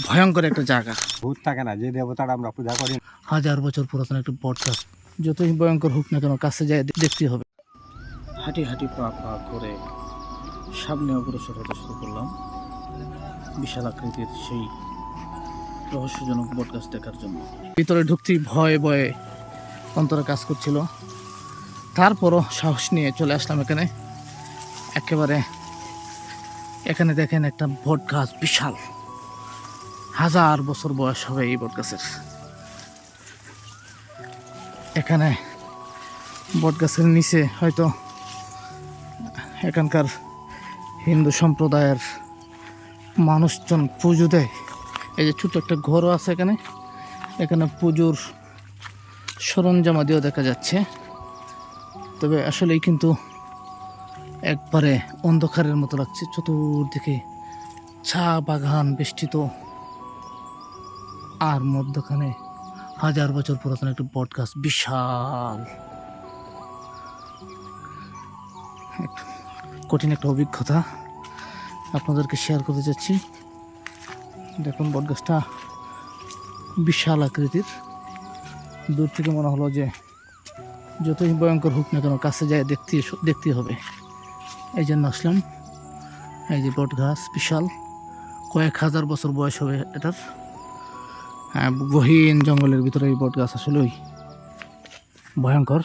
ভয়ঙ্কর একটা জায়গা। ভূত থাকে না, যে দেবতাটা আমরা পূজা করি। হাজার বছর পুরাতন একটা বটগাছ, যতই ভয়ঙ্কর হোক না কেন কাছে যায় দেখতে হবে। হাঁটি হাঁটি পা পা করে সামনে অগ্রসর হতে শুরু করলাম বিশাল আকৃতির সেই রহস্যজনক বটগাছ দেখার জন্য। ভিতরে ঢুকতেই ভয়ে ভয়ে অন্তরে কাজ করছিল, তারপরও সাহস নিয়ে চলে আসলাম এখানে। একেবারে এখানে দেখেন একটা বটগাছ, বিশাল, হাজার বছর বয়স হবে এই বটগাছের। এখানে বটগাছের নিচে হয়তো এখানকার হিন্দু সম্প্রদায়ের মানুষজন পুজো দেয়। এই যে ছোট্ট একটা ঘরও আছে এখানে, এখানে পুজোর সরঞ্জামাদিও দেখা যাচ্ছে। তবে আসলেই কিন্তু একবারে অন্ধকারের মতো লাগছে, চতুর্দিকে চা বাগান বেষ্টিত, আর মধ্যখানে হাজার বছর পুরাতন একটা বটগাছ, বিশাল। কঠিন একটা অভিজ্ঞতা আপনাদেরকে শেয়ার করতে চাচ্ছি। দেখুন বটগাছটা বিশাল আকৃতির, দূর থেকে মনে হলো যে যতই ভয়ঙ্কর হোক না কেন কাছে যায় দেখতে হবে। এই জন্য আসলাম। এই যে বটগাছ বিশাল, কয়েক হাজার বছর বয়স হবে এটার। গহীন জঙ্গলের ভিতরে এই বটগাছ আসলেই ভয়ঙ্কর।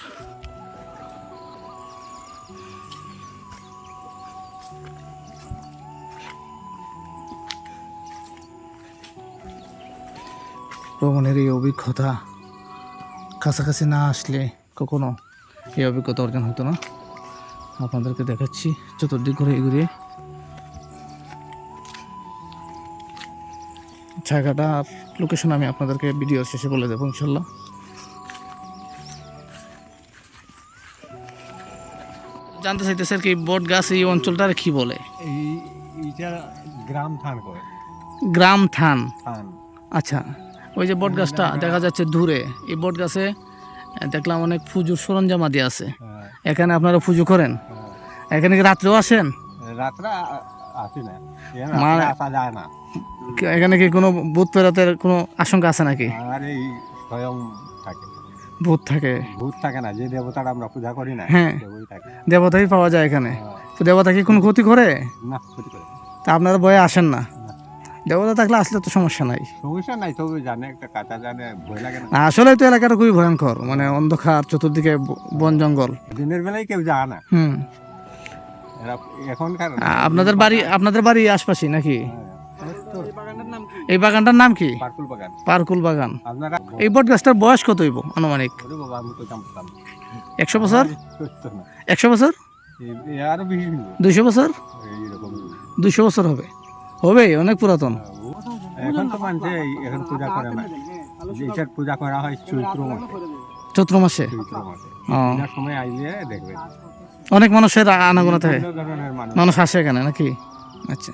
ভ্রমণের এই অভিজ্ঞতা কাছাকাছি না আসলে কখনো এই অভিজ্ঞতা অর্জন হতো না। আপনাদেরকে দেখাচ্ছি চতুর্দিক ঘুরে ঘুরে জায়গাটার লোকেশন আমি আপনাদেরকে ভিডিওর শেষে বলে দেবো ইনশাল্লাহ। জানতে চাইতেছে আর কি, বট গাছ এই অঞ্চলটার কি বলে? এইটা গ্রাম থান করে। গ্রাম থান। থান। আচ্ছা, ওই যে বট গাছটা দেখা যাচ্ছে দূরে, এই বট গাছে দেখলাম অনেক পুজোর সরঞ্জামাদি আছে। এখানে আপনারা পুজো করেন? এখানে কি রাত্রেও আসেন? রাত্রে আসি না, মানে আসা যায় না। এখানে কি কোনো ভূত প্রেতের কোনো আশঙ্কা আছে নাকি? আর এই স্বয়ং থাকে, ভূত থাকে? ভূত থাকে না, যে দেবতাটা আমরা পূজা করি না, হ্যাঁ, ওই থাকে। দেবতাই পাওয়া যায় এখানে। তো দেবতা কি কোনো ক্ষতি করে? না, ক্ষতি করে। তা আপনারা ভয়ে আসেন না? দেবতা থাকলে আসলে তো সমস্যা নাই। সমস্যা নাই, তবে জানে একটা কাঁচা জানে, ভয় লাগে না। আসলে তো এলাকাটা খুবই ভয়ঙ্কর, মানে অন্ধকার, চতুর্দিকে বন জঙ্গল। দিনের বেলায় কেউ যায় না। এরা এখনকার আপনাদের বাড়ি আশপাশে নাকি? এই বাগানটার নাম কি? পার্কুল বাগান। পার্কুল বাগান। আপনারা এই বট গাছটার বয়স কত হইব আনুমানিক? 100 বছর? 100 বছর? আরো বেশি, 200 বছর? এইরকম 200 বছর হবে, হবে অনেক পুরাতন। এখন তো মানছে এখন পূজা করে না, এটার পূজা করা হয় চৈত্র মাসে। চৈত্র মাসে? চৈত্র মাসে ও, এটার সময় আইলে দেখবেন অনেক মানুষের আনাগোনা থাকে, বিভিন্ন ধরনের মানুষ আসে এখানে নাকি? আচ্ছা।